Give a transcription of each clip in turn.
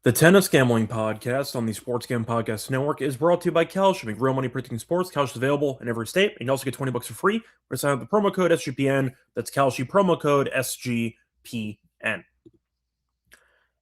The Tennis Gambling Podcast on the Sports Gambling Podcast Network is brought to you by Kalshi. Make real money predicting sports. Kalshi is available in every state. And you also get $20 for free when you sign up the promo code SGPN. That's Kalshi, promo code SGPN.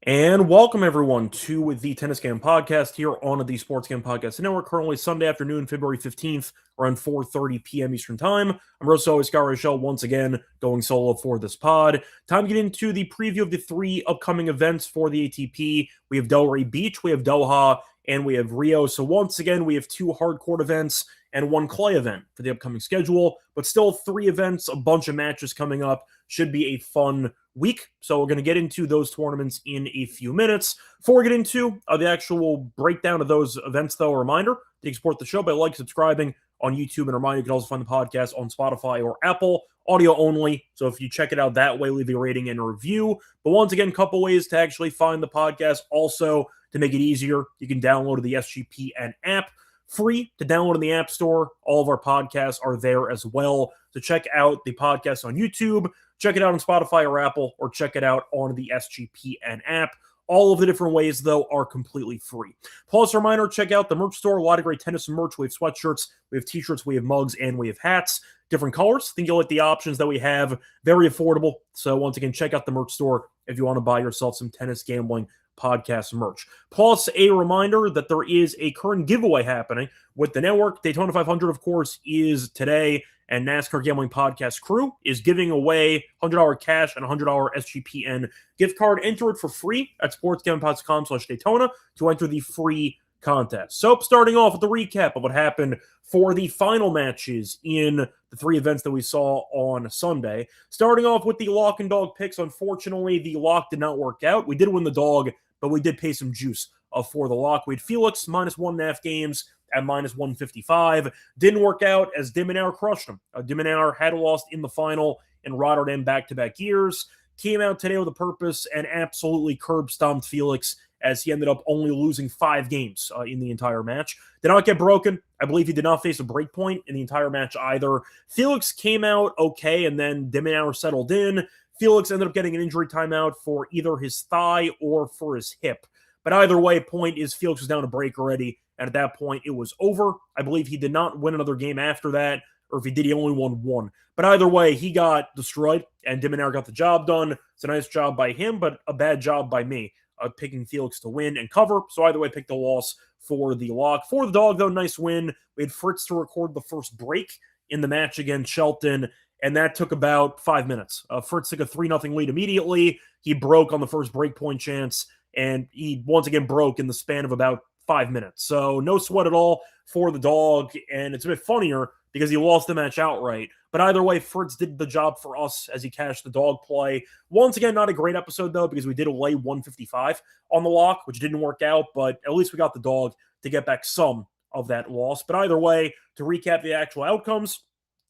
And welcome, everyone, to the Tennis Gambling Podcast here on the Sports Gambling Podcast Network. Currently Sunday afternoon, February 15th, around 4:30 p.m. Eastern Time. I'm Rosso, always Scott Reichel, once again going solo for this pod. Time to get into the preview of the three upcoming events for the ATP. We have Delray Beach, we have Doha, and we have Rio. So once again, we have two hardcourt events and one clay event for the upcoming schedule, but still three events, a bunch of matches coming up. Should be a fun week. So we're going to get into those tournaments in a few minutes. Before we get into the actual breakdown of those events, though, a reminder, you can support the show by subscribing on YouTube, and a reminder, you can also find the podcast on Spotify or Apple, audio only. So if you check it out that way, leave a rating and a review. But once again, a couple ways to actually find the podcast. Also, to make it easier, you can download the SGPN app. Free to download in the App Store. All of our podcasts are there as well. So check out the podcast on YouTube, check it out on Spotify or Apple, or check it out on the SGPN app. All of the different ways, though, are completely free. Plus, a reminder, check out the merch store. A lot of great tennis merch. We have sweatshirts, we have t-shirts, we have mugs, and we have hats. Different colors. I think you'll like the options that we have. Very affordable. So once again, check out the merch store if you want to buy yourself some tennis gambling podcast merch. Plus, a reminder that there is a current giveaway happening with the network. Daytona 500, of course, is today, and NASCAR Gambling Podcast crew is giving away $100 cash and $100 SGPN gift card. Enter it for free at sportsgamblingpodcast.com/Daytona to enter the free contest. So, starting off with the recap of what happened for the final matches in the three events that we saw on Sunday. Starting off with the lock and dog picks. Unfortunately, the lock did not work out. We did win the dog, but we did pay some juice for the lock. We had Felix -1.5 games at -155. Didn't work out as de Minaur crushed him. De Minaur had lost in the final in Rotterdam back-to-back years. Came out today with a purpose and absolutely curb-stomped Felix as he ended up only losing 5 games in the entire match. Did not get broken. I believe he did not face a break point in the entire match either. Felix came out okay, and then de Minaur settled in. Felix ended up getting an injury timeout for either his thigh or for his hip. But either way, point is Felix was down a break already, and at that point, it was over. I believe he did not win another game after that, or if he did, he only won one. But either way, he got destroyed, and de Minaur got the job done. It's a nice job by him, but a bad job by me, picking Felix to win and cover. So either way, pick the loss for the lock. For the dog, though, nice win. We had Fritz to record the first break in the match against Shelton, and that took about 5 minutes. Fritz took a 3-0 lead immediately. He broke on the first break point chance, and he once again broke in the span of about 5 minutes. So no sweat at all for the dog, and it's a bit funnier because he lost the match outright. But either way, Fritz did the job for us as he cashed the dog play. Once again, not a great episode, though, because we did lay 155 on the lock, which didn't work out, but at least we got the dog to get back some of that loss. But either way, to recap the actual outcomes,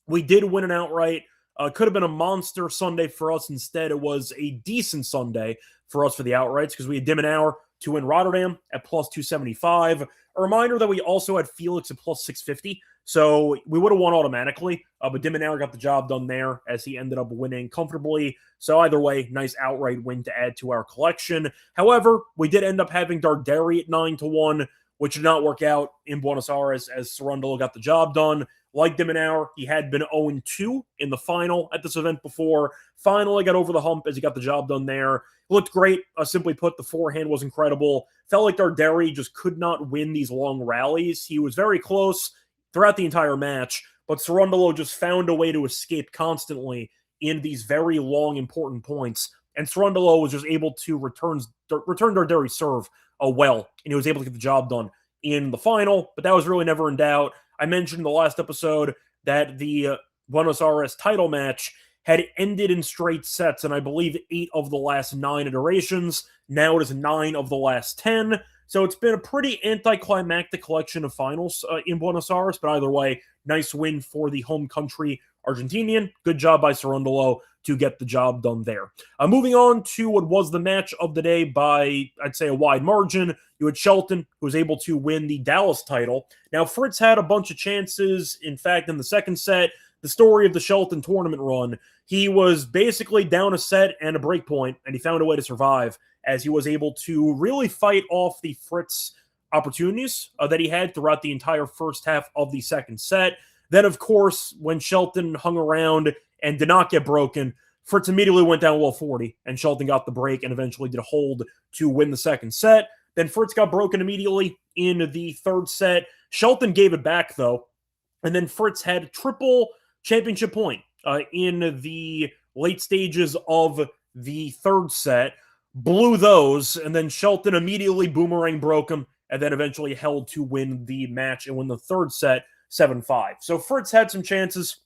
we did win an outright. Could have been a monster Sunday for us. Instead, it was a decent Sunday for us for the outrights because we had de Minaur to win Rotterdam at +275. A reminder that we also had Felix at +650. So we would have won automatically, but de Minaur got the job done there as he ended up winning comfortably. So either way, nice outright win to add to our collection. However, we did end up having Darder at 9-1, which did not work out in Buenos Aires as Cerundolo got the job done. Like de Minaur, he had been 0-2 in the final at this event before. Finally got over the hump as he got the job done there. Looked great. Simply put, the forehand was incredible. Felt like Darder just could not win these long rallies. He was very close throughout the entire match, but Cerundolo just found a way to escape constantly in these very long, important points. And Cerundolo was just able to return Darder's serve well, and he was able to get the job done in the final, but that was really never in doubt. I mentioned in the last episode that the Buenos Aires title match had ended in straight sets, and I believe 8 of the last 9 iterations. Now it is 9 of the last 10. So it's been a pretty anticlimactic collection of finals in Buenos Aires, but either way, nice win for the home country Argentinian. Good job by Cerundolo to get the job done there. Moving on to what was the match of the day by, I'd say, a wide margin. You had Shelton, who was able to win the Dallas title. Now, Fritz had a bunch of chances. In fact, in the second set, the story of the Shelton tournament run. He was basically down a set and a break point, and he found a way to survive as he was able to really fight off the Fritz opportunities that he had throughout the entire first half of the second set. Then, of course, when Shelton hung around and did not get broken, Fritz immediately went down low 40, and Shelton got the break and eventually did hold to win the second set. Then Fritz got broken immediately in the third set. Shelton gave it back, though, and then Fritz had triple championship point in the late stages of the third set, blew those, and then Shelton immediately boomerang broke him, and then eventually held to win the match and win the third set 7-5. So Fritz had some chances,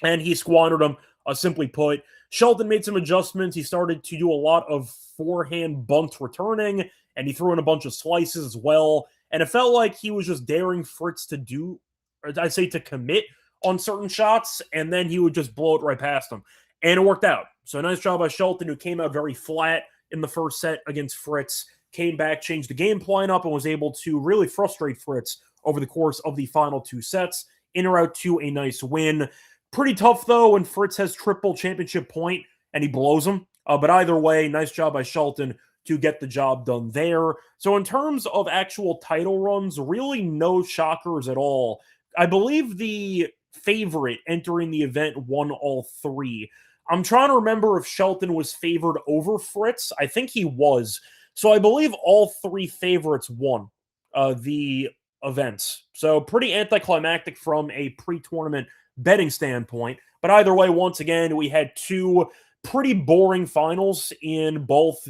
and he squandered them, simply put. Shelton made some adjustments. He started to do a lot of forehand bunked returning, and he threw in a bunch of slices as well. And it felt like he was just daring Fritz to do, or I'd say to commit on certain shots, and then he would just blow it right past him. And it worked out. So nice job by Shelton, who came out very flat in the first set against Fritz, came back, changed the game plan up, and was able to really frustrate Fritz over the course of the final two sets, in or out to a nice win. Pretty tough, though, when Fritz has triple championship point and he blows him. But either way, nice job by Shelton to get the job done there. So in terms of actual title runs, really no shockers at all. I believe the favorite entering the event won all three. I'm trying to remember if Shelton was favored over Fritz. I think he was. So I believe all three favorites won the events. So pretty anticlimactic from a pre-tournament betting standpoint. But either way, once again, we had two pretty boring finals in both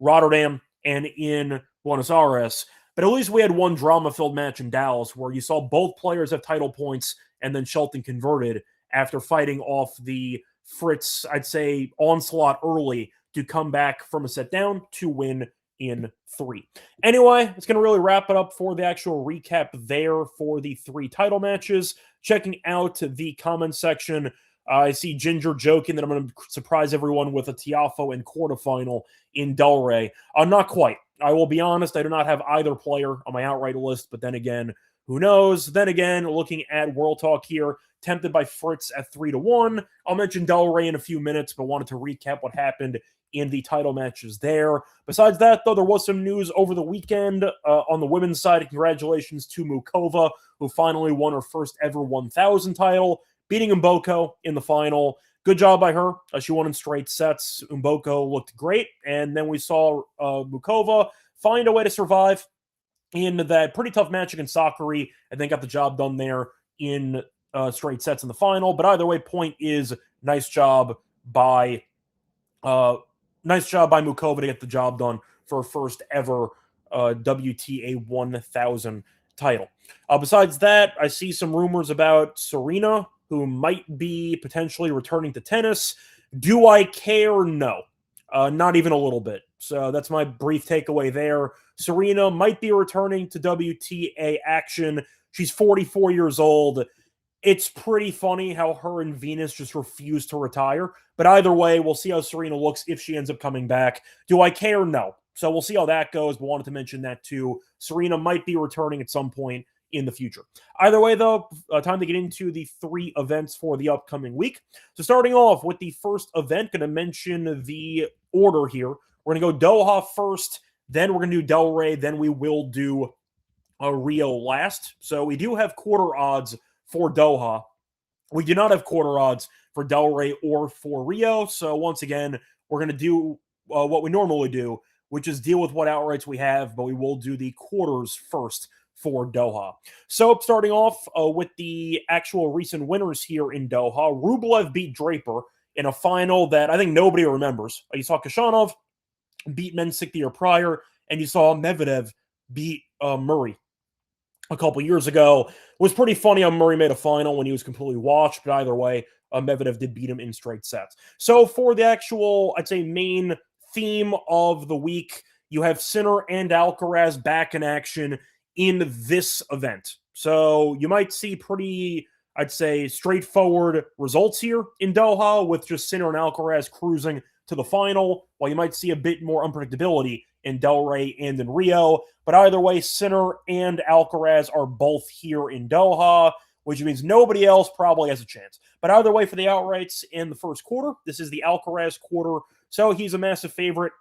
Rotterdam and in Buenos Aires. But at least we had one drama-filled match in Dallas where you saw both players have title points, and then Shelton converted after fighting off the Fritz, I'd say, onslaught early to come back from a set down to win in three. Anyway, it's going to really wrap it up for the actual recap there for the three title matches. Checking out the comment section, I see Ginger joking that I'm going to surprise everyone with a Tiafoe and quarterfinal in Delray. Not quite. I will be honest, I do not have either player on my outright list, but then again, who knows? Then again, looking at World Talk here, tempted by Fritz at 3-1. I'll mention Delray in a few minutes, but wanted to recap what happened in the title matches there. Besides that, though, there was some news over the weekend on the women's side. Congratulations to Mukova, who finally won her first ever 1,000 title, beating Mboko in the final. Good job by her. She won in straight sets. Mboko looked great. And then we saw Mukova find a way to survive in that pretty tough match against Sakari, and then got the job done there in straight sets in the final. But either way, point is nice job by Mukova to get the job done for her first ever WTA 1000 title. Besides that, I see some rumors about Serena, who might be potentially returning to tennis. Do I care? No. Not even a little bit. So that's my brief takeaway there. Serena might be returning to WTA action. She's 44 years old. It's pretty funny how her and Venus just refuse to retire. But either way, we'll see how Serena looks if she ends up coming back. Do I care? No. So we'll see how that goes, but wanted to mention that too. Serena might be returning at some point in the future. Either way, though, time to get into the three events for the upcoming week. So starting off with the first event, going to mention the order here. We're going to go Doha first, then we're going to do Delray, then we will do Rio last. So we do have quarter odds for Doha. We do not have quarter odds for Delray or for Rio. So once again, we're going to do what we normally do, which is deal with what outrights we have, but we will do the quarters first for Doha. So starting off with the actual recent winners here in Doha, Rublev beat Draper in a final that I think nobody remembers. You saw Khachanov beat Mensik the year prior, and you saw Medvedev beat Murray a couple years ago. It was pretty funny how Murray made a final when he was completely washed, but either way, Medvedev did beat him in straight sets. So for the actual, I'd say, main theme of the week, you have Sinner and Alcaraz back in action in this event. So you might see pretty, I'd say, straightforward results here in Doha with just Sinner and Alcaraz cruising to the final, while you might see a bit more unpredictability in Delray and in Rio. But either way, Sinner and Alcaraz are both here in Doha. which means nobody else probably has a chance. But either way, for the outrights in the first quarter, this is the Alcaraz quarter, so he's a massive favorite.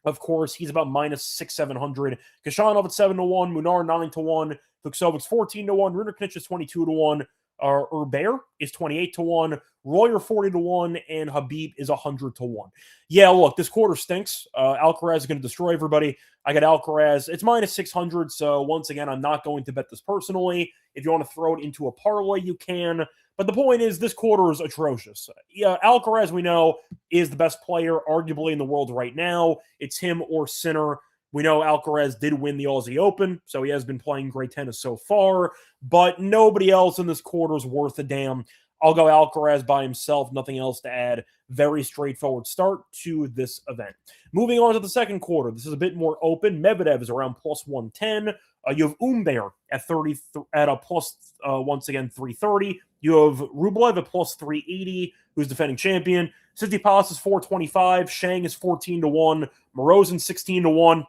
Of course, he's about minus 600-700. Khachanov at 7-1, Munar 9-1, Fuksovic's 14-1, Rinderknech is 22-1, Herbert is 28-1, Royer 40-1, and Habib is 100-1. Yeah, look, this quarter stinks. Alcaraz is going to destroy everybody. I got Alcaraz. It's minus 600, so once again, I'm not going to bet this personally. If you want to throw it into a parlay, you can. But the point is, this quarter is atrocious. Yeah, Alcaraz, we know, is the best player arguably in the world right now. It's him or Sinner. We know Alcaraz did win the Aussie Open, so he has been playing great tennis so far, but nobody else in this quarter is worth a damn. I'll go Alcaraz by himself, nothing else to add. Very straightforward start to this event. Moving on to the second quarter, this is a bit more open. Medvedev is around plus 110. You have Humbert at 30 at a plus, once again, 330. You have Rublev at plus 380, who's defending champion. Tsitsipas is 425. Shang is 14-1. Morozin 16-1.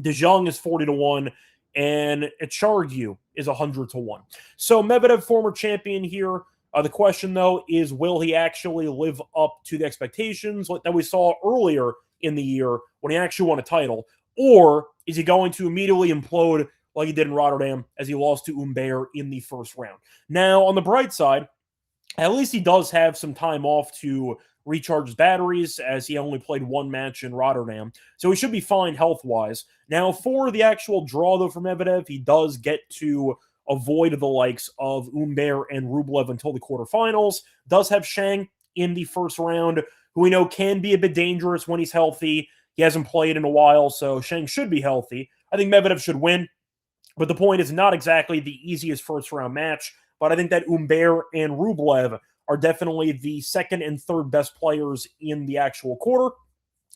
De Jong is 40-1. And Echargiu is 100-1. So Medvedev, former champion here. The question, though, is will he actually live up to the expectations that we saw earlier in the year when he actually won a title? Or is he going to immediately implode like he did in Rotterdam as he lost to Humbert in the first round? Now, on the bright side, at least he does have some time off to recharge his batteries, as he only played one match in Rotterdam. So he should be fine health-wise. Now, for the actual draw, though, for Medvedev, he does get to avoid the likes of Humbert and Rublev until the quarterfinals. Does have Shang in the first round, who we know can be a bit dangerous when he's healthy. He hasn't played in a while, so Shang should be healthy. I think Medvedev should win, but the point is not exactly the easiest first-round match, but I think that Humbert and Rublev are definitely the second and third best players in the actual quarter,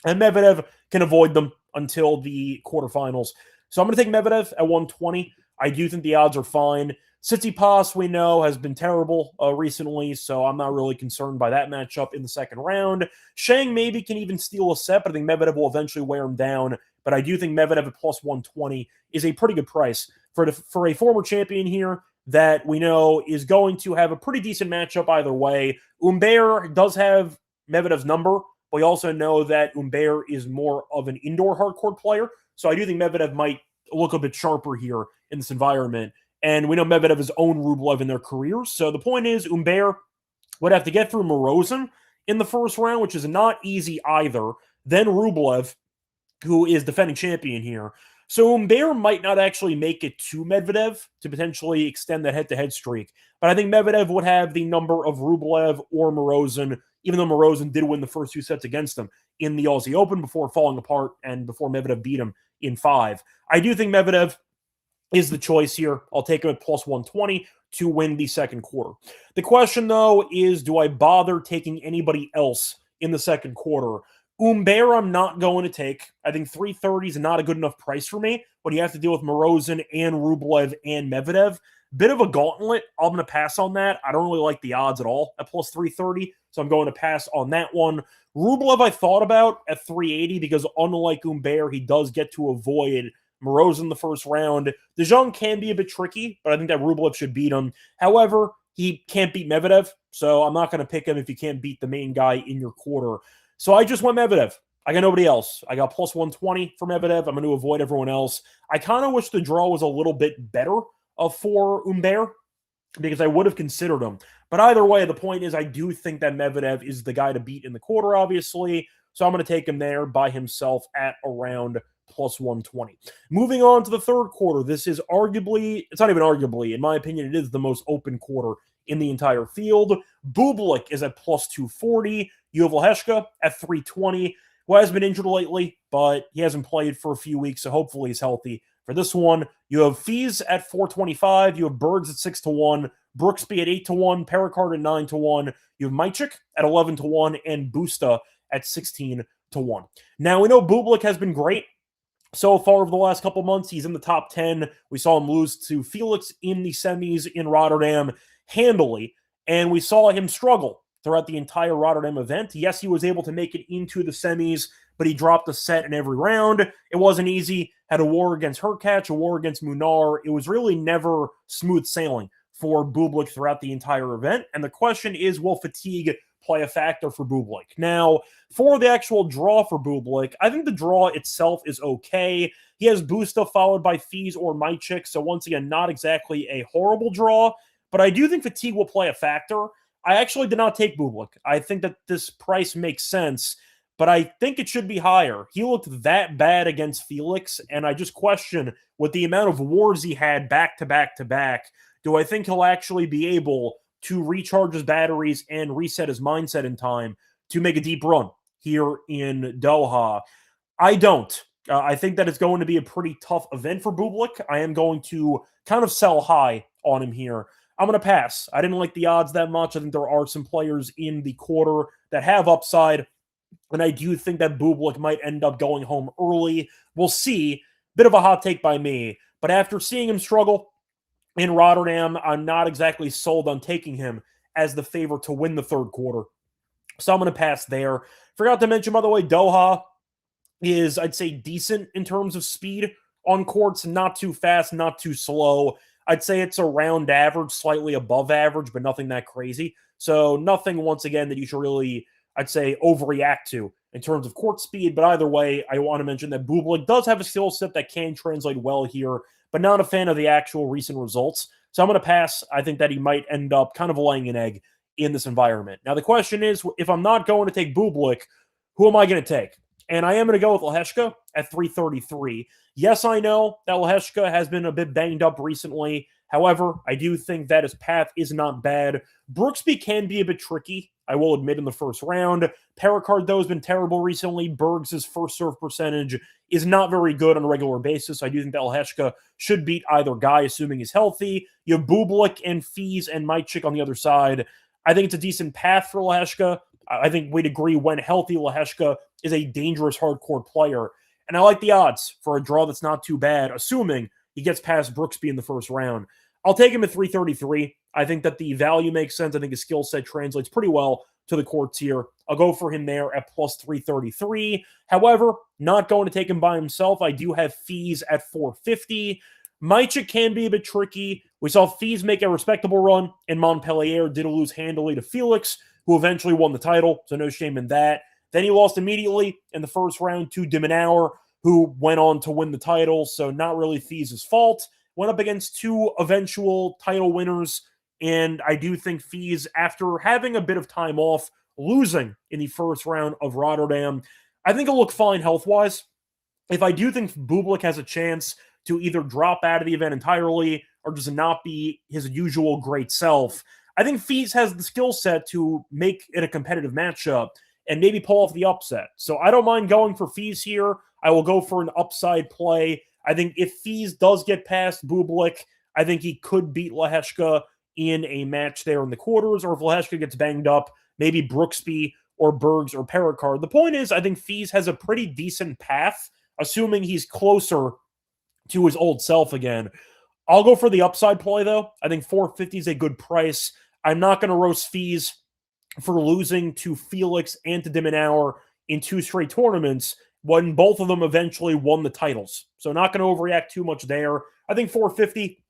and Medvedev can avoid them until the quarterfinals. So I'm going to take Medvedev at 120. I do think the odds are fine. Tsitsipas, we know, has been terrible recently, so I'm not really concerned by that matchup in the second round. Shang maybe can even steal a set, but I think Medvedev will eventually wear him down. But I do think Medvedev at plus 120 is a pretty good price for a former champion here that we know is going to have a pretty decent matchup either way. Humbert does have Medvedev's number, but we also know that Humbert is more of an indoor hardcourt player, so I do think Medvedev might look a bit sharper here in this environment. And we know Medvedev has owned Rublev in their careers. So the point is, Humbert would have to get through Morozin in the first round, which is not easy either. Then Rublev, who is defending champion here. So Humbert might not actually make it to Medvedev to potentially extend that head-to-head streak. But I think Medvedev would have the number of Rublev or Morozin, even though Morozin did win the first two sets against him in the Aussie Open before falling apart and before Medvedev beat him in 5. I do think Medvedev is the choice here. I'll take him at plus 120 to win the second quarter. The question, though, is do I bother taking anybody else in the second quarter? Humbert, I'm not going to take. I think 330 is not a good enough price for me, but you have to deal with Morozin and Rublev and Medvedev. Bit of a gauntlet. I'm going to pass on that. I don't really like the odds at all at plus 330, so I'm going to pass on that one. Rublev I thought about at 380 because unlike Humbert, he does get to avoid Morozin the first round. De Jong can be a bit tricky, but I think that Rublev should beat him. However, he can't beat Medvedev, so I'm not going to pick him if you can't beat the main guy in your quarter. So I just went Medvedev. I got nobody else. I got plus 120 for Medvedev. I'm going to avoid everyone else. I kind of wish the draw was a little bit better for Humbert because I would have considered him. But either way, the point is I do think that Medvedev is the guy to beat in the quarter, obviously. So I'm going to take him there by himself at around plus 120. Moving on to the third quarter. This is arguably, it's not even arguably, in my opinion, it is the most open quarter in the entire field. Bublik is at plus 240. You have Leheshka at 320, who has been injured lately, but he hasn't played for a few weeks, so hopefully he's healthy for this one. You have Fees at 425. You have Bergs at 6-1. Brooksby at 8-1. Pericard at 9-1. You have Majcik at 11-1. And Busta at 16-1. Now, we know Bublik has been great so far over the last couple months. He's in the top 10. We saw him lose to Felix in the semis in Rotterdam handily, and we saw him struggle throughout the entire Rotterdam event. Yes, he was able to make it into the semis, but he dropped a set in every round. It wasn't easy. Had a war against Hurkacz, a war against Munar. It was really never smooth sailing for Bublik throughout the entire event. And the question is, will fatigue play a factor for Bublik? Now, for the actual draw for Bublik, I think the draw itself is okay. He has Busta followed by Fees or Mychik, so once again, not exactly a horrible draw, but I do think fatigue will play a factor. I actually did not take Bublik. I think that this price makes sense, but I think it should be higher. He looked that bad against Felix, and I just question, with the amount of wars he had back to back to back, do I think he'll actually be able to recharge his batteries and reset his mindset in time to make a deep run here in Doha? I don't. I think that it's going to be a pretty tough event for Bublik. I am going to kind of sell high on him here. I'm going to pass. I didn't like the odds that much. I think there are some players in the quarter that have upside, and I do think that Bublik might end up going home early. We'll see. Bit of a hot take by me, but after seeing him struggle in Rotterdam, I'm not exactly sold on taking him as the favorite to win the third quarter. So I'm going to pass there. Forgot to mention, by the way, Doha is, I'd say, decent in terms of speed on courts. Not too fast, not too slow. I'd say it's around average, slightly above average, but nothing that crazy. So nothing, once again, that you should really, I'd say, overreact to in terms of court speed. But either way, I want to mention that Bublik does have a skill set that can translate well here, but not a fan of the actual recent results. So I'm going to pass. I think that he might end up kind of laying an egg in this environment. Now, the question is, if I'm not going to take Bublik, who am I going to take? And I am going to go with Lehecka at 333. Yes, I know that Lehecka has been a bit banged up recently. However, I do think that his path is not bad. Brooksby can be a bit tricky, I will admit, in the first round. Perricard, though, has been terrible recently. Bergs' first serve percentage is not very good on a regular basis. I do think that Lehecka should beat either guy, assuming he's healthy. You have Bublik and Fees and Mychik on the other side. I think it's a decent path for Lehecka. I think we'd agree when healthy, Lehecka is a dangerous hardcore player. And I like the odds for a draw that's not too bad, assuming he gets past Brooksby in the first round. I'll take him at 333. I think that the value makes sense. I think his skill set translates pretty well to the courts here. I'll go for him there at plus 333. However, not going to take him by himself. I do have Fees at 450. Mychik can be a bit tricky. We saw Fees make a respectable run in Montpellier, did lose handily to Felix, who eventually won the title, so no shame in that. Then he lost immediately in the first round to de Minaur, who went on to win the title, so not really Fees' fault. Went up against two eventual title winners, and I do think Fees, after having a bit of time off, losing in the first round of Rotterdam, I think he'll look fine health-wise. If I do think Bublik has a chance to either drop out of the event entirely or just not be his usual great self, I think Fees has the skill set to make it a competitive matchup and maybe pull off the upset. So I don't mind going for Fees here. I will go for an upside play. I think if Fees does get past Bublik, I think he could beat Lehecka in a match there in the quarters, or if Lehecka gets banged up, maybe Brooksby or Bergs or Perricard. The point is, I think Fees has a pretty decent path, assuming he's closer to his old self again. I'll go for the upside play, though. I think 450 is a good price. I'm not going to roast Fees for losing to Felix and to de Minaur in two straight tournaments when both of them eventually won the titles. So not going to overreact too much there. I think 450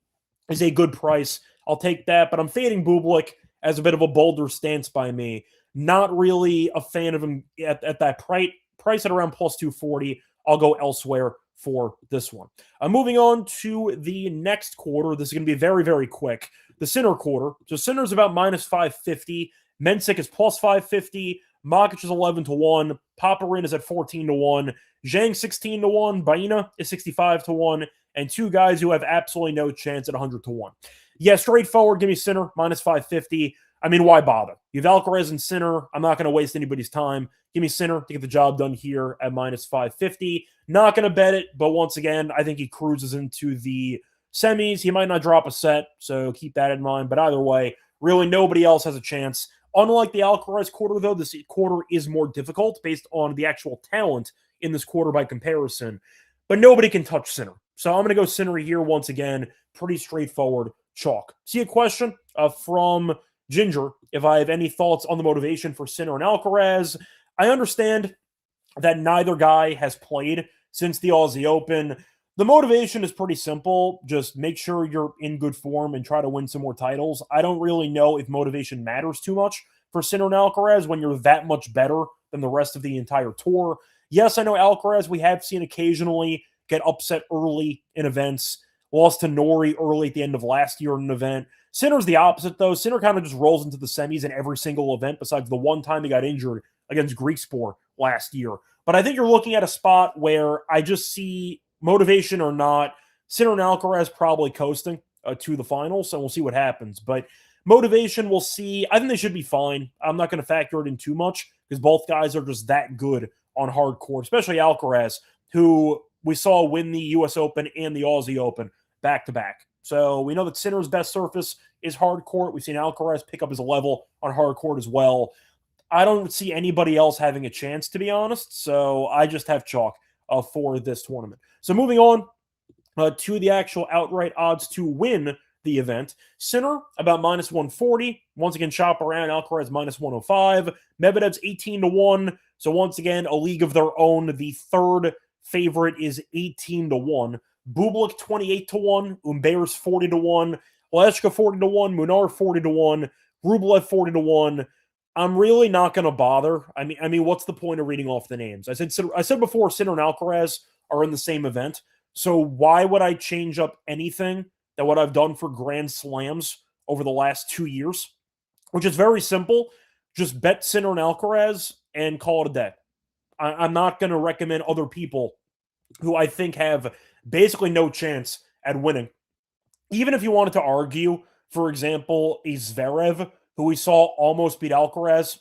is a good price. I'll take that, but I'm fading Bublik as a bit of a bolder stance by me. Not really a fan of him at that price at around plus 240. I'll go elsewhere for this one. Moving on to the next quarter. This is going to be very, very quick. The Sinner quarter. So Sinner's about minus 550. Mensik is plus 550. Makic is 11-1. Paparin is at 14-1. Zhang 16-1. Baena is 65-1. And two guys who have absolutely no chance at 100-1. Yeah, straightforward. Give me Sinner, minus 550. I mean, why bother? You have Alcaraz and Sinner. I'm not going to waste anybody's time. Give me Sinner to get the job done here at minus 550. Not going to bet it, but once again, I think he cruises into the semis. He might not drop a set, so keep that in mind. But either way, really nobody else has a chance. Unlike the Alcaraz quarter, though, this quarter is more difficult based on the actual talent in this quarter by comparison. But nobody can touch Sinner. So I'm going to go Sinner here once again. Pretty straightforward chalk. See a question from Ginger, if I have any thoughts on the motivation for Sinner and Alcaraz. I understand that neither guy has played since the Aussie Open. The motivation is pretty simple. Just make sure you're in good form and try to win some more titles. I don't really know if motivation matters too much for Sinner and Alcaraz when you're that much better than the rest of the entire tour. Yes, I know Alcaraz we have seen occasionally get upset early in events. Lost to Nori early at the end of last year in an event. Sinner's the opposite, though. Sinner kind of just rolls into the semis in every single event besides the one time he got injured against Griekspoor last year. But I think you're looking at a spot where I just see motivation or not, Sinner and Alcaraz probably coasting to the finals, so we'll see what happens. But motivation, we'll see. I think they should be fine. I'm not going to factor it in too much because both guys are just that good on hard court, especially Alcaraz, who we saw win the U.S. Open and the Aussie Open back-to-back. So we know that Sinner's best surface is hard court. We've seen Alcaraz pick up his level on hard court as well. I don't see anybody else having a chance, to be honest, so I just have chalk for this tournament. So moving on to the actual outright odds to win the event. Sinner, about minus 140. Once again, shop around. Alcaraz, minus 105. Medvedev's 18-1. So once again, a league of their own. The third favorite is 18-1. Bublik, 28-1. Umber's 40-1. Leshka, 40-1. Munar, 40-1. Rublev, 40-1. I'm really not going to bother. I mean, what's the point of reading off the names? I said before, Sinner and Alcaraz are in the same event. So why would I change up anything that what I've done for Grand Slams over the last 2 years? Which is very simple. Just bet Sinner and Alcaraz and call it a day. I'm not going to recommend other people who I think have basically no chance at winning. Even if you wanted to argue, for example, a Zverev, who we saw almost beat Alcaraz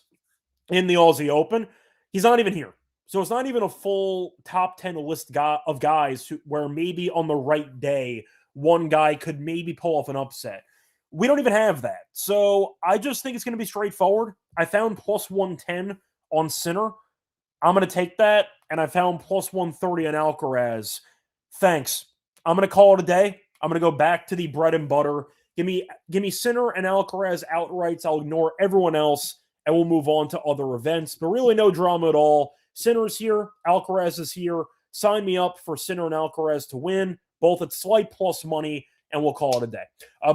in the Aussie Open, he's not even here. So it's not even a full top 10 list of guys where maybe on the right day, one guy could maybe pull off an upset. We don't even have that. So I just think it's going to be straightforward. I found plus 110 on Sinner. I'm going to take that. And I found plus 130 on Alcaraz. Thanks. I'm going to call it a day. I'm going to go back to the bread and butter. Give me Sinner and Alcaraz outrights. I'll ignore everyone else, and we'll move on to other events. But really no drama at all. Sinner's here. Alcaraz is here. Sign me up for Sinner and Alcaraz to win, both at slight plus money, and we'll call it a day.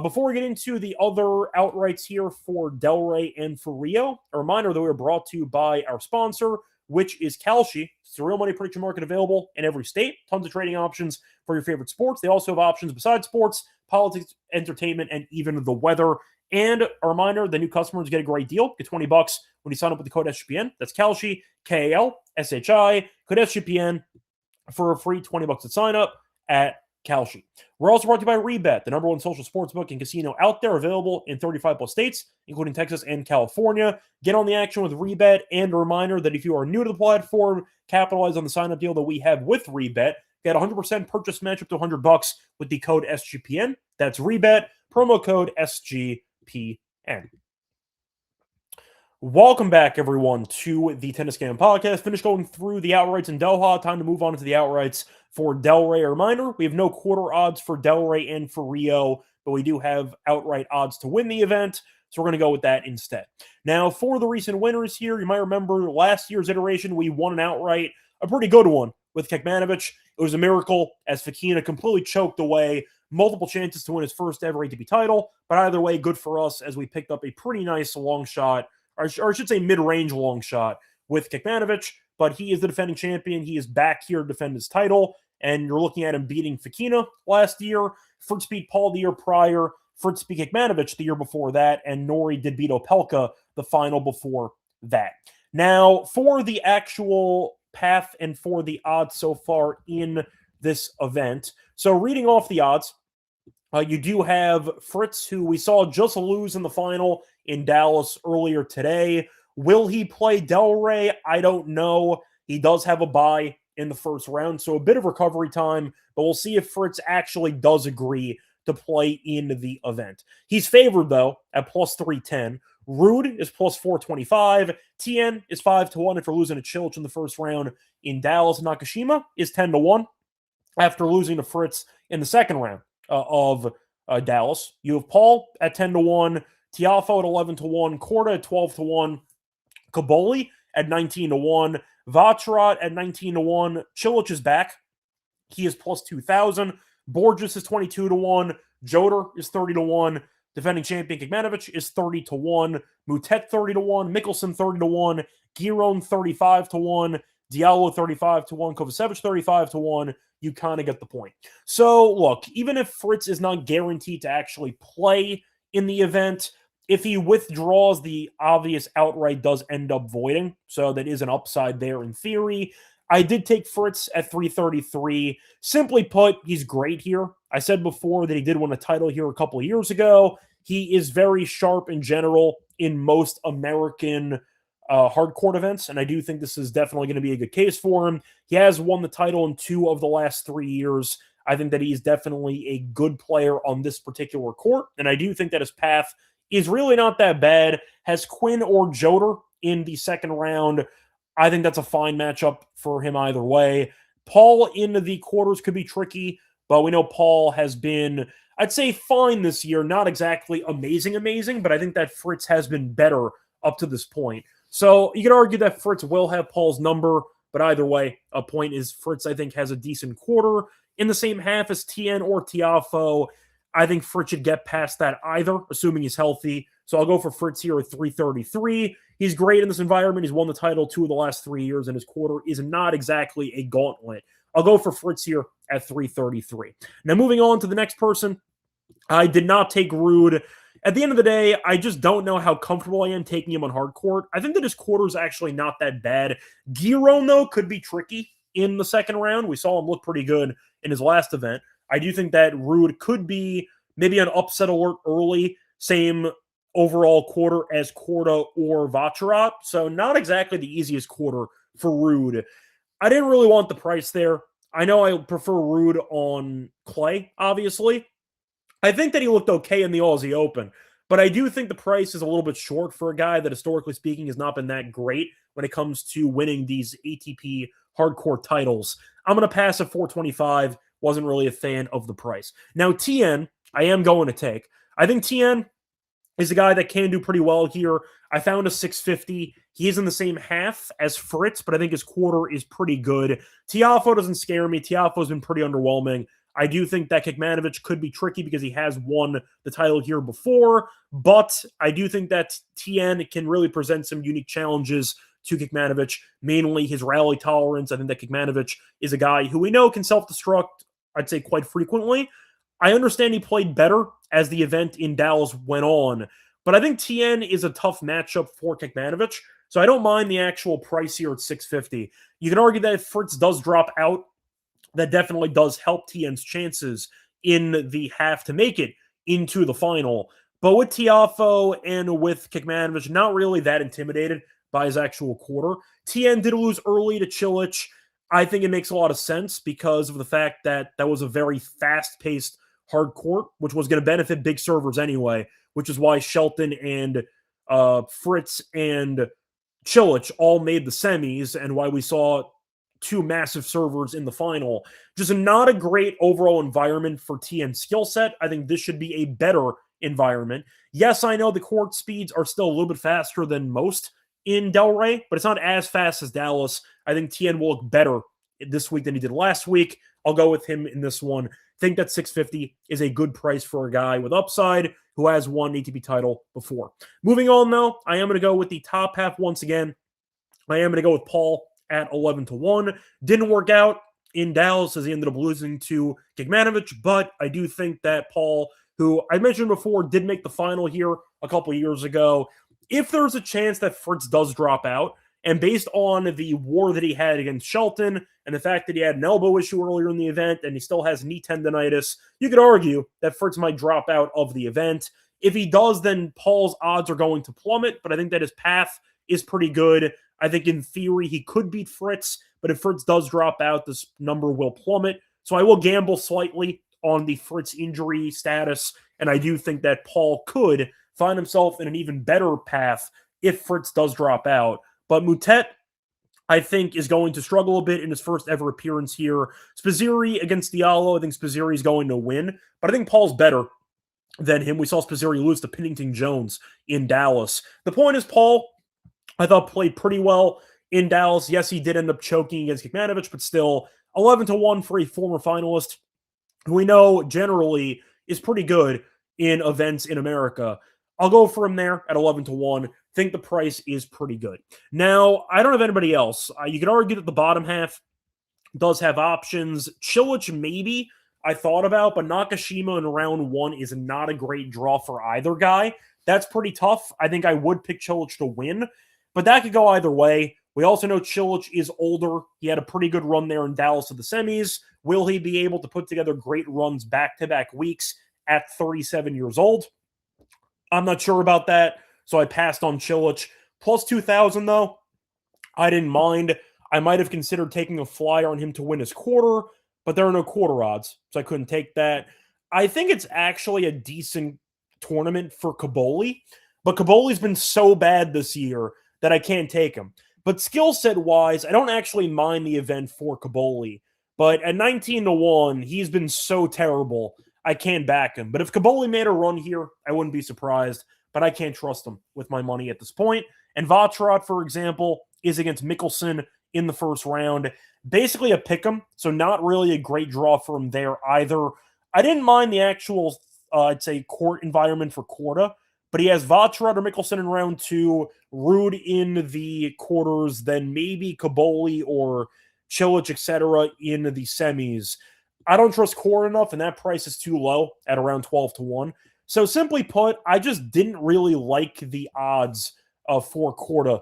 Before we get into the other outrights here for Delray and for Rio, a reminder that we are brought to you by our sponsor, which is Kalshi. It's a real money prediction market available in every state. Tons of trading options for your favorite sports. They also have options besides sports, politics, entertainment, and even the weather. And a reminder, the new customers get a great deal. Get $20 when you sign up with the code SGPN. That's Kalshi, Kalshi, code SGPN for a free $20 at sign up at Kalshi. We're also brought to you by Rebet, the #1 social sportsbook and casino out there, available in 35 plus states, including Texas and California. Get on the action with Rebet, and a reminder that if you are new to the platform, capitalize on the sign-up deal that we have with Rebet. Get 100% purchase match up to $100 with the code SGPN. That's Rebet, promo code SGPN. Welcome back, everyone, to the Tennis Game Podcast. Finished going through the outrights in Doha. Time to move on to the outrights for Delray. A reminder, we have no quarter odds for Delray and for Rio, but we do have outright odds to win the event, so we're going to go with that instead. Now, for the recent winners here, you might remember last year's iteration, we won an outright, a pretty good one, with Kekmanovic. It was a miracle as Fokina completely choked away multiple chances to win his first ever ATP title, but either way, good for us as we picked up a pretty nice long shot, or I should say mid-range long shot with Kekmanovic, but he is the defending champion. He is back here to defend his title, and you're looking at him beating Fokina last year. Fritz beat Paul the year prior. Fritz beat Kekmanovic the year before that, and Nori did beat Opelka the final before that. Now, for the actual path and for the odds so far in this event, so reading off the odds, you do have Fritz, who we saw just lose in the final in Dallas earlier today. Will he play Delray? I don't know. He does have a bye in the first round, so a bit of recovery time, but we'll see if Fritz actually does agree to play in the event. He's favored, though, at plus 310. Rude is plus 425. Tien is 5-1 after losing to Cilic in the first round in Dallas. Nakashima is 10-1 after losing to Fritz in the second round of Dallas. You have Paul at 10-1, Tiafoe at 11-1, Korda at 12-1, Kaboli at 19-1, Vacherat at 19-1. Cilic is back He is plus 2,000. Borges is 22-1. Joder is 30-1. Defending champion Kecmanovic is 30-1. Mutet 30-1. Mickelson 30-1. Giron 35-1. Diallo 35-1. Kovacevic 35-1. You kind of get the point. So, look, even if Fritz is not guaranteed to actually play in the event, if he withdraws, the obvious outright does end up voiding. So that is an upside there in theory. I did take Fritz at 333. Simply put, he's great here. I said before that he did win a title here a couple of years ago. He is very sharp in general in most American hard court events, and I do think this is definitely going to be a good case for him. He has won the title in 2 of the last 3 years. I think that he's definitely a good player on this particular court, and I do think that his path is really not that bad. Has Quinn or Joder in the second round. I think that's a fine matchup for him either way. Paul in the quarters could be tricky, but we know Paul has been, I'd say, fine this year. Not exactly amazing, but I think that Fritz has been better up to this point. So you could argue that Fritz will have Paul's number, but either way, a point is Fritz, I think, has a decent quarter. In the same half as Tien or Tiafoe, I think Fritz should get past that either, assuming he's healthy. So I'll go for Fritz here at 333. He's great in this environment. He's won the title 2 of the last 3 years, and his quarter is not exactly a gauntlet. I'll go for Fritz here at 333. Now, moving on to the next person, I did not take Ruud. At the end of the day, I just don't know how comfortable I am taking him on hard court. I think that his quarter is actually not that bad. Giron, though, could be tricky in the second round. We saw him look pretty good in his last event. I do think that Ruud could be maybe an upset alert early, same overall quarter as Korda or Vacherat. So not exactly the easiest quarter for Ruud. I didn't really want the price there. I know I prefer Ruud on clay, obviously. I think that he looked okay in the Aussie Open, but I do think the price is a little bit short for a guy that, historically speaking, has not been that great when it comes to winning these ATP hardcore titles. I'm going to pass at 425. Wasn't really a fan of the price. Now, Tien, I am going to take. I think Tien is a guy that can do pretty well here. I found a 650. He is in the same half as Fritz, but I think his quarter is pretty good. Tiafoe doesn't scare me. Tiafoe's been pretty underwhelming. I do think that Kecmanovic could be tricky because he has won the title here before, but I do think that Tien can really present some unique challenges to Kecmanovic, mainly his rally tolerance. I think that Kecmanovic is a guy who we know can self-destruct, I'd say, quite frequently. I understand he played better as the event in Dallas went on, but I think Tien is a tough matchup for Kecmanovic, so I don't mind the actual price here at 650. You can argue that if Fritz does drop out, that definitely does help Tien's chances in the half to make it into the final. But with Tiafoe and with Kecmanovic, not really that intimidated by his actual quarter. Tien did lose early to Cilic. I think it makes a lot of sense because of the fact that that was a very fast-paced hard court, which was going to benefit big servers anyway, which is why Shelton and Fritz and Cilic all made the semis and why we saw 2 massive servers in the final. Just not a great overall environment for Tien's skill set. I think this should be a better environment. Yes, I know the court speeds are still a little bit faster than most in Delray, but it's not as fast as Dallas. I think Tien will look better this week than he did last week. I'll go with him in this one. Think that 650 is a good price for a guy with upside who has won an ATP title before. Moving on, though, I am going to go with the top half once again. I am going to go with Paul at 11-1. Didn't work out in Dallas as he ended up losing to Kecmanovic, but I do think that Paul, who I mentioned before, did make the final here a couple of years ago. If there's a chance that Fritz does drop out, and based on the war that he had against Shelton and the fact that he had an elbow issue earlier in the event and he still has knee tendonitis, you could argue that Fritz might drop out of the event. If he does, then Paul's odds are going to plummet, but I think that his path is pretty good. I think in theory he could beat Fritz, but if Fritz does drop out, this number will plummet. So I will gamble slightly on the Fritz injury status, and I do think that Paul could find himself in an even better path if Fritz does drop out. But Mutet, I think, is going to struggle a bit in his first ever appearance here. Sposiri against Diallo, I think Sposiri is going to win, but I think Paul's better than him. We saw Sposiri lose to Pennington Jones in Dallas. The point is, Paul, I thought, played pretty well in Dallas. Yes, he did end up choking against Kecmanovic, but still, 11 to 1 for a former finalist who we know generally is pretty good in events in America. I'll go for him there at 11 to 1. Think the price is pretty good. Now, I don't have anybody else. You could argue that the bottom half does have options. Cilic, maybe, I thought about, but Nakashima in round 1 is not a great draw for either guy. That's pretty tough. I think I would pick Cilic to win, but that could go either way. We also know Cilic is older. He had a pretty good run there in Dallas at the semis. Will he be able to put together great runs back-to-back weeks at 37 years old? I'm not sure about that, so I passed on Cilic. Plus 2,000, though, I didn't mind. I might have considered taking a flyer on him to win his quarter, but there are no quarter odds, so I couldn't take that. I think it's actually a decent tournament for Caboli, but Caboli's been so bad this year that I can't take him. But skill set wise, I don't actually mind the event for Caboli. But at 19 to 1, he's been so terrible, I can't back him. But if Caboli made a run here, I wouldn't be surprised. But I can't trust him with my money at this point. And Vacherot, for example, is against Mickelson in the first round. Basically a pick'em, so not really a great draw for him there either. I didn't mind the actual, I'd say, court environment for Korda. But he has Vacherot or Mickelson in round 2, Ruud in the quarters, then maybe Caboli or Cilic, etc. in the semis. I don't trust Korda enough, and that price is too low at around 12 to 1. So simply put, I just didn't really like the odds for Korda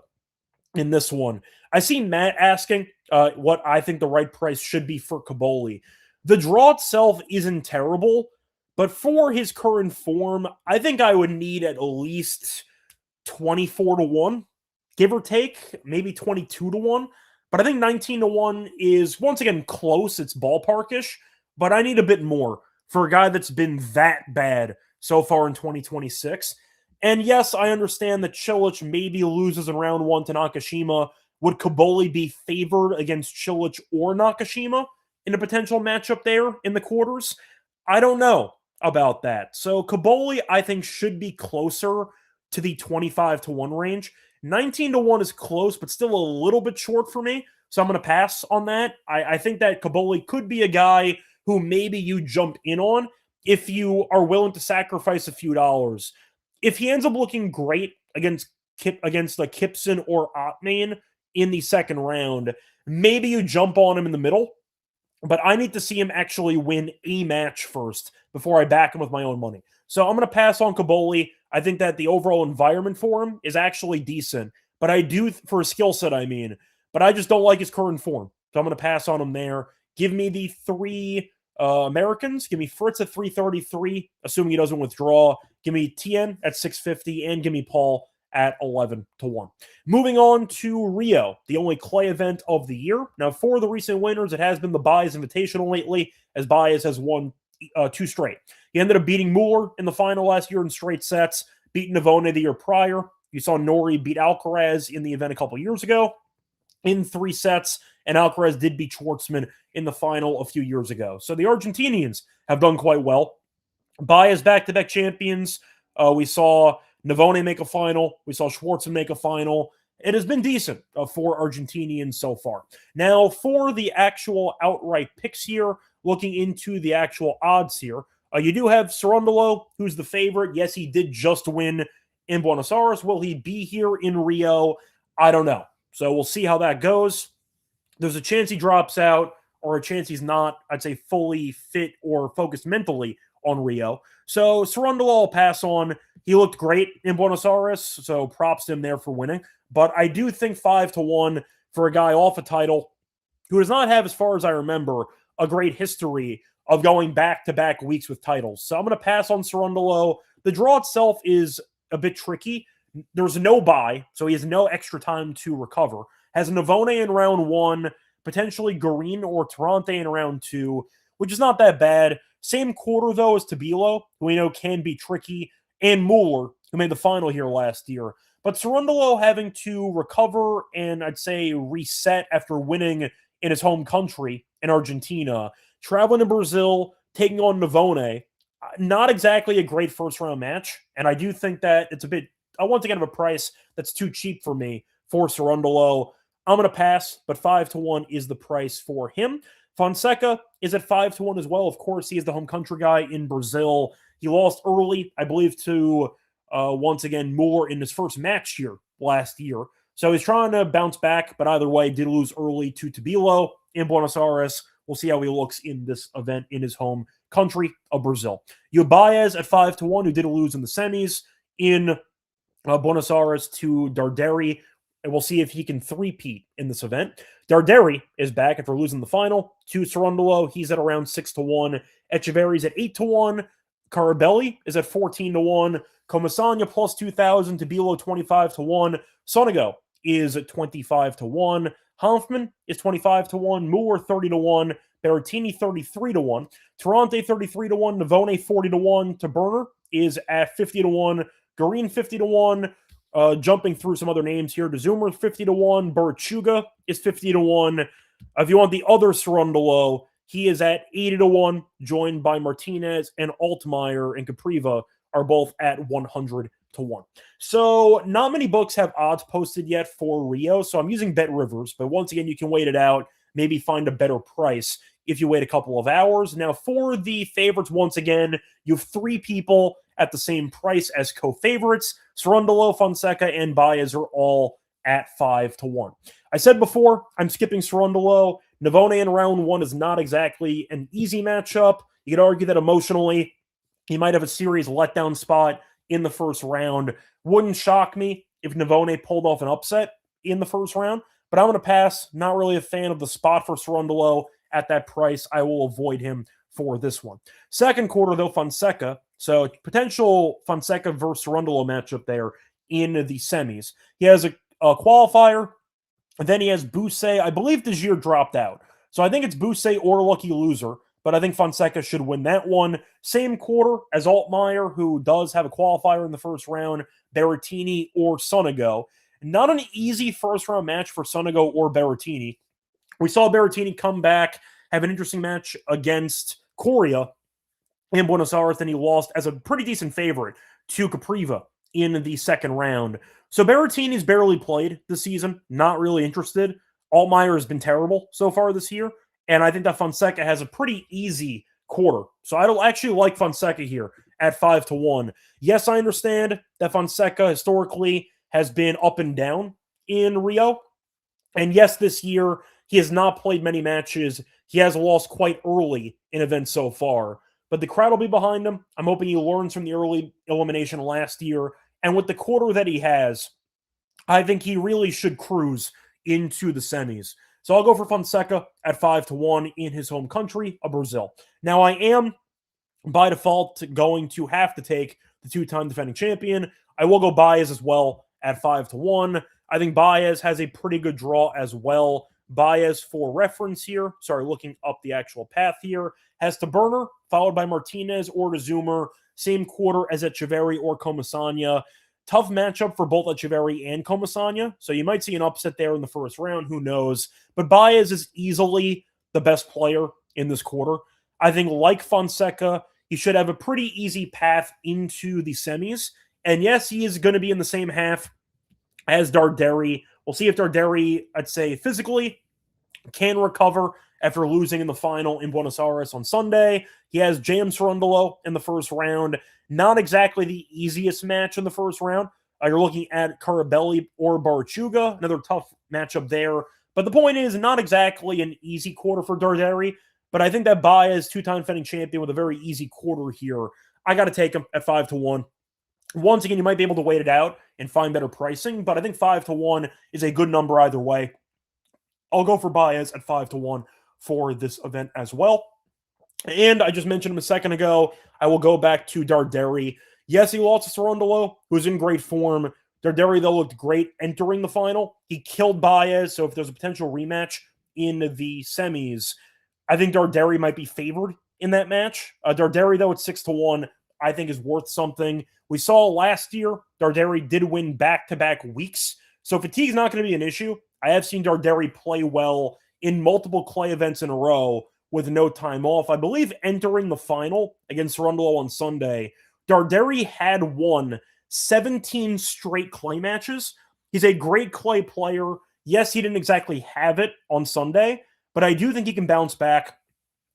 in this one. I see Matt asking what I think the right price should be for Caboli. The draw itself isn't terrible, but for his current form, I think I would need at least 24 to 1, give or take, maybe 22 to 1. But I think 19 to 1 is, once again, close. It's ballparkish, but I need a bit more for a guy that's been that bad so far in 2026. And yes, I understand that Cilic maybe loses in round 1 to Nakashima. Would Caboli be favored against Cilic or Nakashima in a potential matchup there in the quarters? I don't know about that. So Caboli, I think, should be closer to the 25 to 1 range. 19 to 1 is close, but still a little bit short for me. So I'm going to pass on that. I think that Caboli could be a guy who maybe you jump in on if you are willing to sacrifice a few dollars. If he ends up looking great against like Kipson or Ottman in the second round, maybe you jump on him in the middle. But I need to see him actually win a match first before I back him with my own money. So I'm going to pass on Caboli. I think that the overall environment for him is actually decent. But I do, for a skill set, I mean. But I just don't like his current form. So I'm going to pass on him there. Give me the 3 Americans. Give me Fritz at 333, assuming he doesn't withdraw. Give me Tien at 650. And give me Paul at 11 to 1. Moving on to Rio, the only clay event of the year. Now, for the recent winners, it has been the Baez Invitational lately, as Baez has won 2 straight. He ended up beating Mueller in the final last year in straight sets, beat Navone the year prior. You saw Nori beat Alcaraz in the event a couple years ago in 3 sets, and Alcaraz did beat Schwartzman in the final a few years ago. So the Argentinians have done quite well. Baez back-to-back champions. We saw Navone make a final. We saw Schwartzman make a final. It has been decent for Argentinians so far. Now, for the actual outright picks here, looking into the actual odds here, you do have Cerundolo, who's the favorite. Yes, he did just win in Buenos Aires. Will he be here in Rio? I don't know. So we'll see how that goes. There's a chance he drops out, or a chance he's not, I'd say, fully fit or focused mentally on Rio. So Cerundolo I'll pass on. He looked great in Buenos Aires, so props to him there for winning. But I do think 5 to 1 for a guy off a title who does not have, as far as I remember, a great history of going back-to-back weeks with titles. So I'm going to pass on Cerundolo. The draw itself is a bit tricky. There's no bye, so he has no extra time to recover. Has Navone in round 1, potentially Garin or Tarante in round 2, which is not that bad. Same quarter, though, as Tabilo, who we know can be tricky, and Mueller, who made the final here last year. But Cerundolo having to recover and, I'd say, reset after winning in his home country in Argentina, traveling to Brazil, taking on Navone, not exactly a great first-round match. And I do think that it's a bit, once again, of a price that's too cheap for me for Cerundolo. I'm going to pass, but 5 to 1 is the price for him. Fonseca is at 5-1 as well. Of course, he is the home country guy in Brazil. He lost early, I believe, to once again Moore in his first match here last year. So he's trying to bounce back, but either way, did lose early to Tabilo in Buenos Aires. We'll see how he looks in this event in his home country of Brazil. You have Baez at 5-1, who did lose in the semis in Buenos Aires to Delray, and we'll see if he can three-peat in this event. Delray is back after losing the final to Cerundolo. He's at around 6-1. Echeverry's at 8-1. Carabelli is at 14-1. Comasagna plus 2,000. Tabilo 25-1. Sonego is at 25-1. Hanfman is 25-1. Moore 30-1. Berrettini 33-1. Tarante 33-1. Navone 40-1. Taberner is at 50-1. Garin 50-1. Jumping through some other names here. DeZumer 50-1. Burchuga is 50-1. If you want the other Cerundolo, he is at 80-1, joined by Martinez, and Altmaier and Capriva are both at 100-1. So not many books have odds posted yet for Rio, so I'm using Bet Rivers, but once again, you can wait it out, maybe find a better price if you wait a couple of hours. Now, for the favorites, once again, you have three people at the same price as co-favorites. Cerundolo, Fonseca, and Baez are all at 5-1. I said before, I'm skipping Cerundolo. Navone in round one is not exactly an easy matchup. You could argue that emotionally, he might have a serious letdown spot in the first round. Wouldn't shock me if Navone pulled off an upset in the first round, but I'm going to pass. Not really a fan of the spot for Cerundolo at that price. I will avoid him for this one. Second quarter, though, Fonseca. So potential Fonseca versus Cerundolo matchup there in the semis. He has a qualifier, and then he has Bousse. I believe Desir dropped out. So I think it's Bousse or Lucky Loser, but I think Fonseca should win that one. Same quarter as Altmaier, who does have a qualifier in the first round, Berrettini or Sonego. Not an easy first-round match for Sonego or Berrettini. We saw Berrettini come back, have an interesting match against Coria in Buenos Aires, and he lost as a pretty decent favorite to Capriva in the second round. So Berrettini's barely played this season, not really interested. Altmaier has been terrible so far this year, and I think that Fonseca has a pretty easy quarter. So I don't actually like Fonseca here at 5-1. Yes, I understand that Fonseca historically has been up and down in Rio. And yes, this year he has not played many matches. He has lost quite early in events so far. But the crowd will be behind him. I'm hoping he learns from the early elimination last year. And with the quarter that he has, I think he really should cruise into the semis. So I'll go for Fonseca at 5-1 in his home country of Brazil. Now, I am, by default, going to have to take the two-time defending champion. I will go Baez as well at 5-1. I think Baez has a pretty good draw as well. Baez, for reference here, looking up the actual path here, has Taberner, followed by Martinez or DeZumer, same quarter as Echeverry or Comasagna. Tough matchup for both Echeverry and Comasagna, so you might see an upset there in the first round, who knows. But Baez is easily the best player in this quarter. I think, like Fonseca, he should have a pretty easy path into the semis. And yes, he is going to be in the same half as Delray. We'll see if Delray, I'd say, physically can recover after losing in the final in Buenos Aires on Sunday. He has James Cerundolo in the first round. Not exactly the easiest match in the first round. You're looking at Carabelli or Barchuga, another tough matchup there. But the point is, not exactly an easy quarter for Delray, but I think that Baez, two-time defending champion, with a very easy quarter here, I got to take him at 5-1. Once again, you might be able to wait it out and find better pricing, but I think 5-1 is a good number either way. I'll go for Baez at 5-1 for this event as well. And I just mentioned him a second ago. I will go back to Delray. Yes, he lost to Cerundolo, who's in great form. Delray, though, looked great entering the final. He killed Baez, so if there's a potential rematch in the semis, I think Delray might be favored in that match. Delray, though, at 6-1, I think is worth something. We saw last year, Delray did win back-to-back weeks, so fatigue's not going to be an issue. I have seen Delray play well in multiple clay events in a row with no time off. I believe entering the final against Cerundolo on Sunday, Delray had won 17 straight clay matches. He's a great clay player. Yes, he didn't exactly have it on Sunday, but I do think he can bounce back,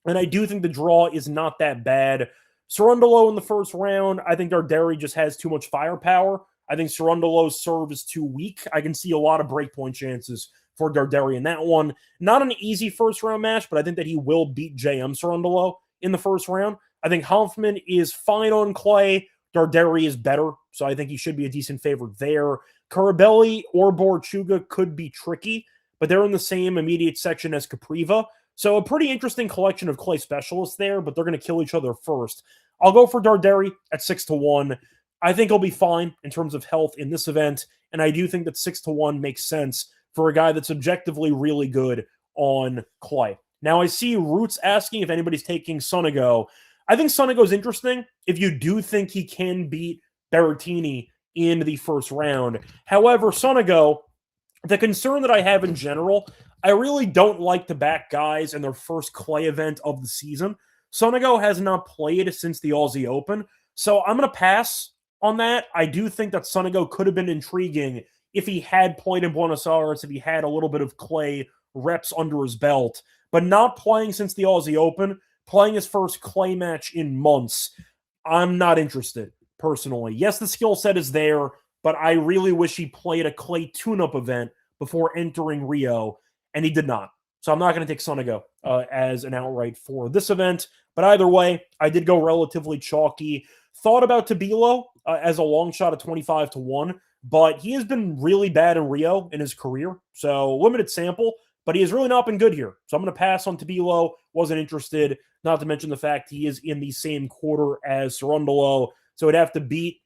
and I do think the draw is not that bad. Cerundolo in the first round, I think Delray just has too much firepower. I think Cerundolo's serve is too weak. I can see a lot of breakpoint chances for Delray in that one. Not an easy first-round match, but I think that he will beat JM Cerundolo in the first round. I think Hanfman is fine on clay. Delray is better, so I think he should be a decent favorite there. Carabelli or Borchuga could be tricky, but they're in the same immediate section as Capriva. So a pretty interesting collection of clay specialists there, but they're going to kill each other first. I'll go for Delray at 6-1. I think he'll be fine in terms of health in this event, and I do think that 6-1 makes sense for a guy that's objectively really good on clay. Now, I see Roots asking if anybody's taking Sonego. I think Sonego's interesting if you do think he can beat Berrettini in the first round. However, Sonego, the concern that I have in general, I really don't like to back guys in their first clay event of the season. Sonego has not played since the Aussie Open, so I'm going to pass on that. I do think that Sonego could have been intriguing if he had played in Buenos Aires, if he had a little bit of clay reps under his belt, but not playing since the Aussie Open, playing his first clay match in months, I'm not interested, personally. Yes, the skill set is there, but I really wish he played a clay tune-up event before entering Rio, and he did not. So I'm not going to take Sonego as an outright for this event. But either way, I did go relatively chalky. Thought about Tabilo as a long shot at 25-1, but he has been really bad in Rio in his career. So limited sample, but he has really not been good here. So I'm going to pass on Tabilo. Wasn't interested, not to mention the fact he is in the same quarter as Cerundolo. So it'd have to beat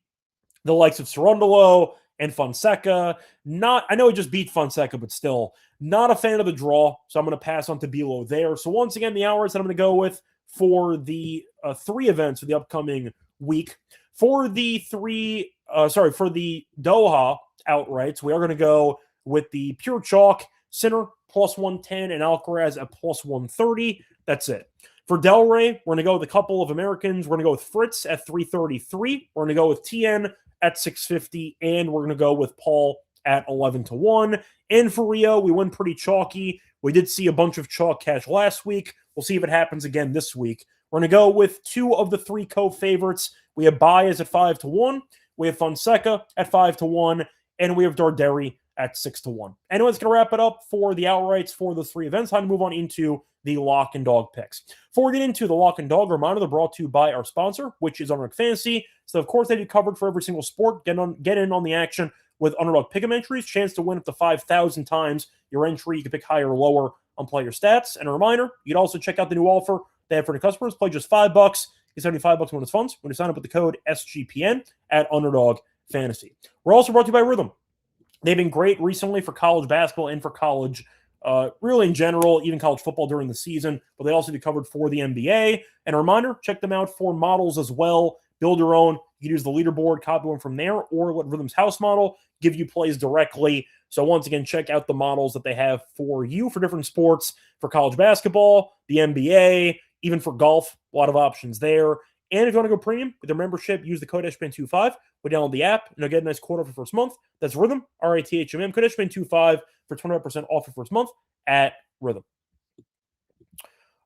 the likes of Cerundolo and Fonseca. I know he just beat Fonseca, but still not a fan of the draw. So I'm going to pass on Tabilo there. So once again, the hours that I'm going to go with for the three events for the upcoming week. For the for the Doha outrights, we are going to go with the pure chalk, Sinner plus 110 and Alcaraz at plus 130. That's it. For Delray, we're going to go with a couple of Americans. We're going to go with Fritz at 333. We're going to go with Tien at 650, and we're going to go with Paul at 11-1. And for Rio, we went pretty chalky. We did see a bunch of chalk cash last week. We'll see if it happens again this week. We're going to go with two of the three co-favorites. We have Baez at 5-1. We have Fonseca at 5-1. And we have Delray at 6-1. Anyway, going to wrap it up for the outrights for the three events. Time to move on into the lock and dog picks. Before we get into the lock and dog, reminder, they're brought to you by our sponsor, which is Underdog Fantasy. So, of course, they do covered for every single sport. Get in on the action with Underdog Pick'em entries. Chance to win up to 5,000 times your entry. You can pick higher or lower on player stats. And a reminder, you can also check out the new offer they have for new customers. Play just $5. Get $75 bonus funds when you sign up with the code SGPN at Underdog Fantasy. We're also brought to you by Rhythm. They've been great recently for college basketball and for college, really in general, even college football during the season, but they also do covered for the NBA. And a reminder, check them out for models as well. Build your own. You can use the leaderboard, copy one from there, or let Rhythm's house model give you plays directly. So once again, check out the models that they have for you for different sports, for college basketball, the NBA, even for golf. A lot of options there. And if you want to go premium with their membership, use the code SGPN25. Go download the app, and you'll get a nice quote off your first month. That's Rhythm, RATHMM, code SGPN25 for 25% off your first month at Rhythm.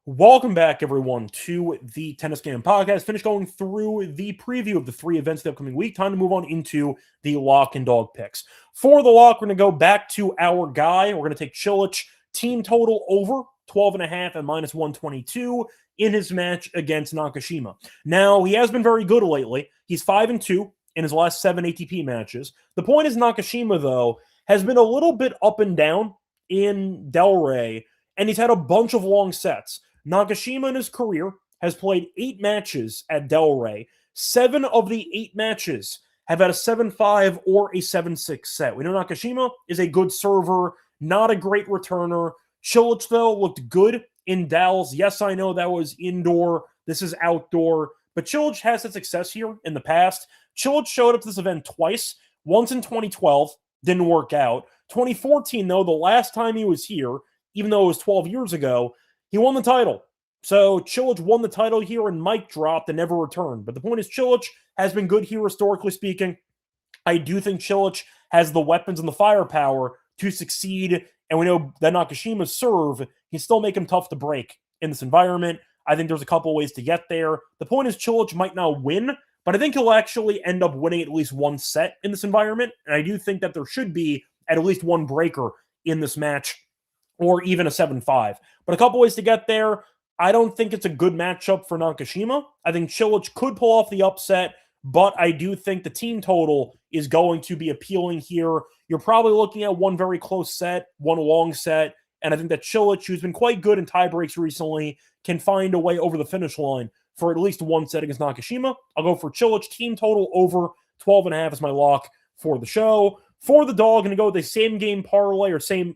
Welcome back, everyone, to the Tennis Game Podcast. Finished going through the preview of the three events the upcoming week. Time to move on into the lock and dog picks. For the lock, we're going to go back to our guy. We're going to take Cilic, team total over 12.5 and minus 122 in his match against Nakashima. Now, he has been very good lately. He's 5-2 in his last 7 ATP matches. The point is Nakashima, though, has been a little bit up and down in Delray, and he's had a bunch of long sets. Nakashima in his career has played 8 matches at Delray. 7 of the 8 matches have had a 7-5 or a 7-6 set. We know Nakashima is a good server, not a great returner. Cilic, though, looked good in Dallas. Yes, I know that was indoor. This is outdoor. But Cilic has had success here in the past. Cilic showed up to this event twice. Once in 2012, didn't work out. 2014, though, the last time he was here, even though it was 12 years ago, he won the title. So Cilic won the title here and Mike dropped and never returned. But the point is Cilic has been good here historically speaking. I do think Cilic has the weapons and the firepower to succeed And we know that Nakashima's serve can still make him tough to break in this environment. I think there's a couple ways to get there. The point is Cilic might not win, but I think he'll actually end up winning at least one set in this environment. And I do think that there should be at least one breaker in this match, or even a 7-5. But a couple ways to get there. I don't think it's a good matchup for Nakashima. I think Cilic could pull off the upset, but I do think the team total is going to be appealing here. You're probably looking at one very close set, one long set, and I think that Cilic, who's been quite good in tie breaks recently, can find a way over the finish line for at least one set against Nakashima. I'll go for Cilic, team total over 12.5 is my lock for the show. For the dog, I'm going to go with the same game parlay, not same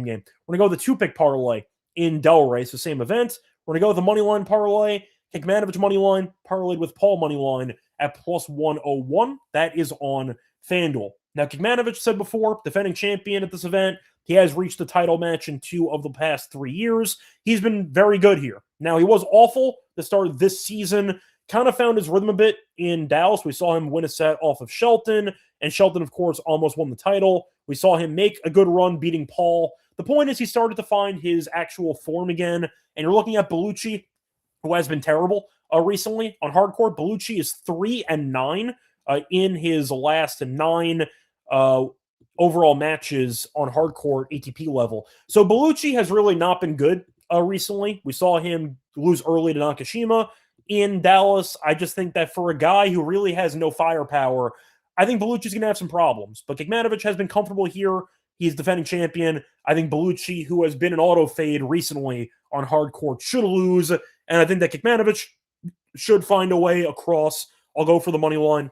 game. We're going to go with the two-pick parlay in Delray, so same event. We're going to go with the money line parlay, Kecmanovic money line, parlayed with Paul money line at plus 101. That is on FanDuel. Now, Kecmanovic said before, defending champion at this event. He has reached the title match in 2 of the past 3 years. He's been very good here. Now, he was awful to start this season. Kind of found his rhythm a bit in Dallas. We saw him win a set off of Shelton, and Shelton, of course, almost won the title. We saw him make a good run beating Paul. The point is he started to find his actual form again, and you're looking at Bellucci, who has been terrible recently on hardcourt. Bellucci is 3-9 in his last 9 overall matches on hardcourt ATP level. So Bellucci has really not been good recently. We saw him lose early to Nakashima in Dallas. I just think that for a guy who really has no firepower, I think Bellucci's going to have some problems. But Kecmanovic has been comfortable here. He's defending champion. I think Bellucci, who has been an auto fade recently on hardcourt, should lose. And I think that Kecmanovic should find a way across. I'll go for the money line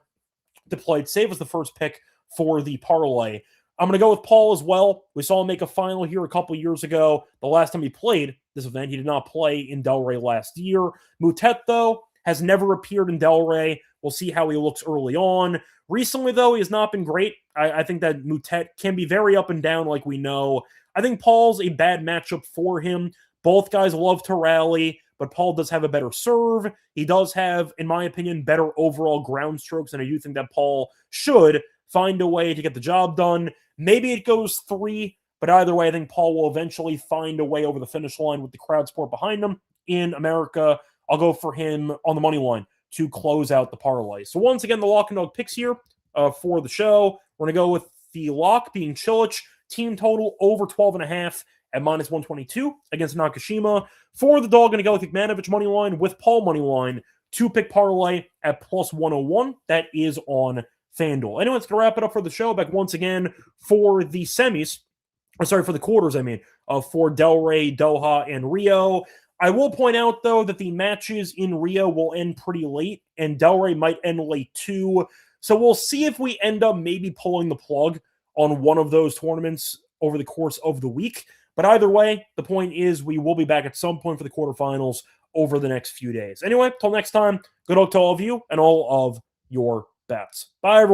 to play it safe as the first pick for the parlay. I'm going to go with Paul as well. We saw him make a final here a couple years ago. The last time he played this event, he did not play in Delray last year. Moutet, though, has never appeared in Delray. We'll see how he looks early on. Recently, though, he has not been great. I think that Moutet can be very up and down, like we know. I think Paul's a bad matchup for him. Both guys love to rally, but Paul does have a better serve. He does have, in my opinion, better overall ground strokes, and I do think that Paul should find a way to get the job done. Maybe it goes 3, but either way, I think Paul will eventually find a way over the finish line with the crowd support behind him. In America, I'll go for him on the money line to close out the parlay. So once again, the lock and dog picks here for the show. We're going to go with the lock being Cilic, team total over 12.5 at minus 122 against Nakashima. For the dog, going to go with Kecmanovic money line with Paul money line, two-pick parlay at plus 101. That is on FanDuel. Anyway, it's going to wrap it up for the show. Back once again for the semis, for the quarters, for Delray, Doha, and Rio. I will point out, though, that the matches in Rio will end pretty late, and Delray might end late, too. So we'll see if we end up maybe pulling the plug on one of those tournaments over the course of the week. But either way, the point is we will be back at some point for the quarterfinals over the next few days. Anyway, till next time, good luck to all of you and all of your bets. Bye, everyone.